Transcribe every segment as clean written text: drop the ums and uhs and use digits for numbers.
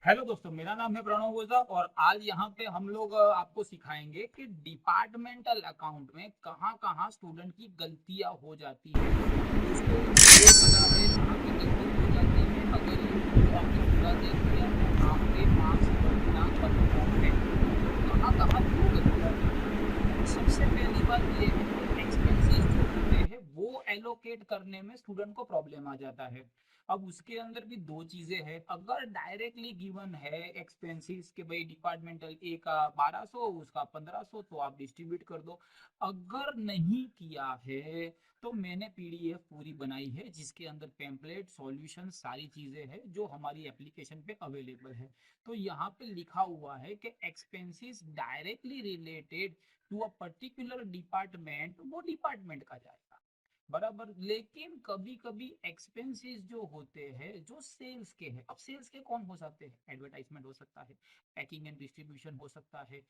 Hello दोस्तों, मेरा नाम है प्रणव ओझा और आज यहाँ पे हम लोग आपको सिखाएंगे कि डिपार्टमेंटल अकाउंट में कहाँ कहाँ स्टूडेंट की गलतियाँ हो जाती है। दोस्तों, ये जगह है जहाँ पे गलती हो जाती है। अगर ये वीडियो आपने पूरा देख लिया तो आपके मार्क्स बढ़ना कंफर्म है। तो कहाँ कहाँ क्यों गलतियाँ होती है? सबसे पहली बात ये है कि एक्सपेंसेस जो होते हैं वो एलोकेट करने में स्टूडेंट को प्रॉब्लम आ जाता है। अब उसके अंदर भी दो चीजें हैं। अगर डायरेक्टली गिवन है एक्सपेंसेस के भाई डिपार्टमेंटल ए का 1200, उसका 1500, तो आप डिस्ट्रीब्यूट कर दो। अगर नहीं किया है तो मैंने पीडीएफ पूरी बनाई है जिसके अंदर पेम्पलेट सॉल्यूशन सारी चीजें हैं जो हमारी एप्लीकेशन पे अवेलेबल है। तो यहाँ पे लिखा हुआ है कि expenses directly related to a particular department वो डिपार्टमेंट का जाएगा, बराबर। लेकिन कभी कभी एक्सपेंसेस जो होते हैं जो सेल्स के हैं, अब सेल्स के कौन हो सकते हैं? एडवर्टाइजमेंट हो सकता है, पैकिंग एंड डिस्ट्रीब्यूशन हो सकता है।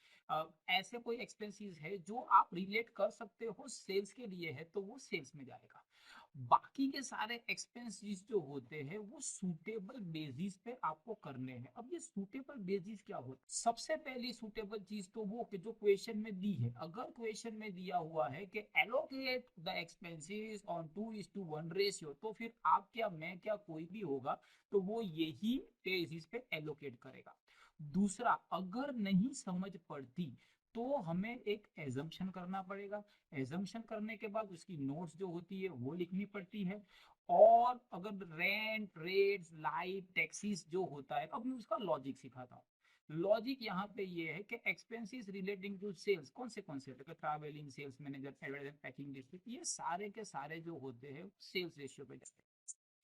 ऐसे कोई एक्सपेंसेस है जो आप रिलेट कर सकते हो सेल्स के लिए है तो वो सेल्स में जाएगा। बाकी के सारे एक्सपेंसेस जो होते हैं वो सूटेबल बेसिस पे आपको करने हैं। अब ये सूटेबल बेसिस क्या होता है? सबसे पहली सूटेबल चीज तो वो कि जो क्वेश्चन में दी है। अगर क्वेश्चन में दिया हुआ है कि allocate the expenses on 2:1 ratio, तो फिर आप क्या, मैं क्या, कोई भी होगा तो वो यही बेसिस पे एलोकेट करेगा। दूसरा, अगर नहीं समझ पड़ती तो हमें एक एजम्पशन करना पड़ेगा। एजम्पशन करने के बाद उसकी नोट्स जो होती है वो लिखनी पड़ती है। और अगर रेंट, रेट्स, लाइट, टैक्सीज जो होता है, अब मैं उसका लॉजिक सिखाता हूँ। लॉजिक यहाँ पे ये है कि एक्सपेंसेस रिलेटिंग टू सेल्स कौन से होते हैं? Travelling, sales manager, advertising, packing, distribute, ये सारे के सारे जो होते हैं सेल्स रेशियो पे जाते हैं।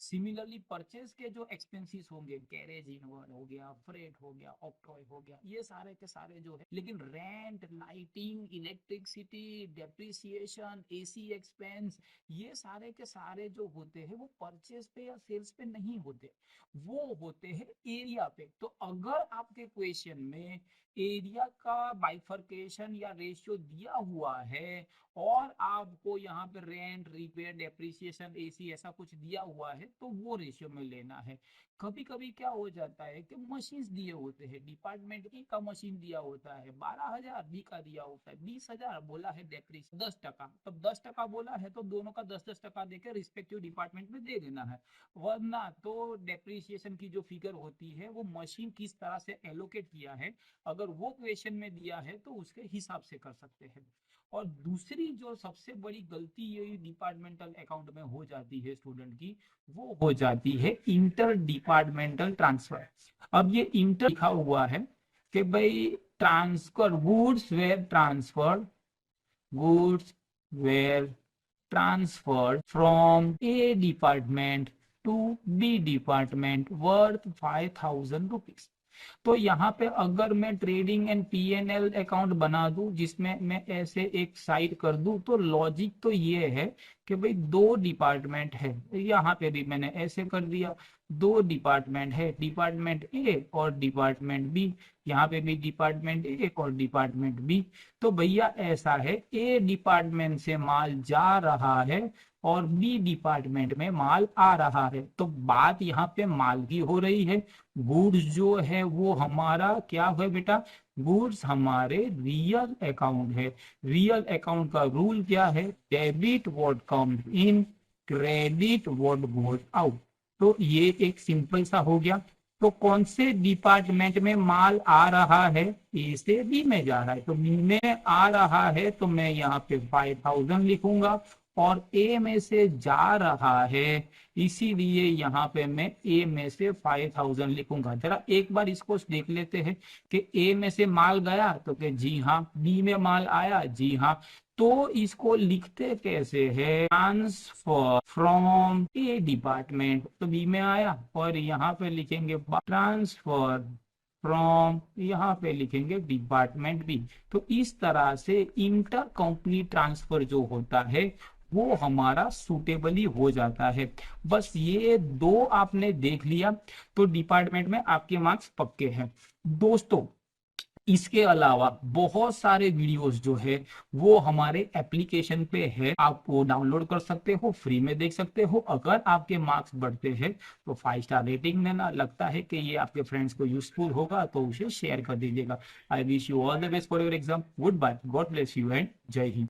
सिमिलरली परचेज के जो एक्सपेंसेस होंगे, कैरेज इनवर्ड हो गया, फ्रेट हो गया, ऑक्ट्रॉय हो गया, ये सारे के सारे जो है। लेकिन rent, lighting, electricity, depreciation, AC expense, ये सारे के सारे जो होते हैं वो परचेज पे या सेल्स पे नहीं होते, वो होते हैं एरिया पे। तो अगर आपके क्वेश्चन में एरिया का बाइफर्केशन या रेशियो दिया हुआ है और आपको यहाँ पे रेंट, रिपेयर, डेप्रिसिएशन, एसी ऐसा कुछ दिया हुआ है तो वो रेशियो में लेना है। कभी कभी क्या हो जाता है कि मशीन दिए होते हैं, डिपार्टमेंट ए का मशीन दिया होता है 12,000, बी का दिया होता है 20,000, बोला है डेप्रिस 10%, तब 10% बोला है तो दोनों का 10-10% देकर रिस्पेक्टिव डिपार्टमेंट में दे देना है। वरना तो डेप्रिसिएशन की जो फिगर होती है वो मशीन किस तरह से एलोकेट किया है, अगर वो क्वेश्चन में दिया है तो उसके हिसाब से कर सकते हैं। और दूसरी जो सबसे बड़ी गलती ये डिपार्टमेंटल अकाउंट में हो जाती है स्टूडेंट की, वो हो जाती है इंटर डिपार्टमेंटल ट्रांसफर। अब ये इंटर लिखा हुआ है कि भाई transfer, goods were transferred from A department to B department worth 5,000 rupees. तो यहाँ पे अगर मैं ट्रेडिंग एंड पीएनएल अकाउंट बना दूं जिसमें मैं ऐसे एक साइड कर दूं, तो लॉजिक तो ये है कि भाई दो डिपार्टमेंट है। यहाँ पे भी मैंने ऐसे कर दिया, दो डिपार्टमेंट है, डिपार्टमेंट ए और डिपार्टमेंट बी। यहाँ पे भी डिपार्टमेंट ए और डिपार्टमेंट बी। तो भैया ऐसा है, ए डिपार्टमेंट से माल जा रहा है और बी डिपार्टमेंट में माल आ रहा है। तो बात यहाँ पे माल की हो रही है। गुड्स जो है वो हमारा क्या है बेटा? गुड्स हमारे रियल अकाउंट है। रियल अकाउंट का रूल क्या है? Debit what comes in, credit what goes out. तो ये एक सिंपल सा हो गया। तो कौन से डिपार्टमेंट में माल आ रहा है? ए से बी में जा रहा है, तो बी में आ रहा है तो मैं यहाँ पे 5,000 लिखूंगा। और ए में से जा रहा है इसीलिए यहाँ पे मैं ए में से 5,000 लिखूंगा। जरा एक बार इसको देख लेते हैं कि ए में से माल गया तो कि जी हाँ, बी में माल आया, जी हाँ। तो इसको लिखते कैसे है? ट्रांसफर फ्रॉम ए डिपार्टमेंट, तो बी में आया और यहाँ पे लिखेंगे ट्रांसफर फ्रॉम, यहाँ पे लिखेंगे डिपार्टमेंट बी। तो इस तरह से इंटर कंपनी ट्रांसफर जो होता है वो हमारा सुटेबली हो जाता है। बस ये दो आपने देख लिया तो डिपार्टमेंट में आपके मार्क्स पक्के हैं। दोस्तों, इसके अलावा बहुत सारे वीडियोस जो है वो हमारे एप्लीकेशन पे है, आप वो डाउनलोड कर सकते हो, फ्री में देख सकते हो। अगर आपके मार्क्स बढ़ते हैं तो 5 स्टार रेटिंग देना, लगता है कि ये आपके फ्रेंड्स को यूजफुल होगा तो उसे शेयर कर दीजिएगा। I wish you all the best for your exam. Good bye, God bless you and जय हिंद।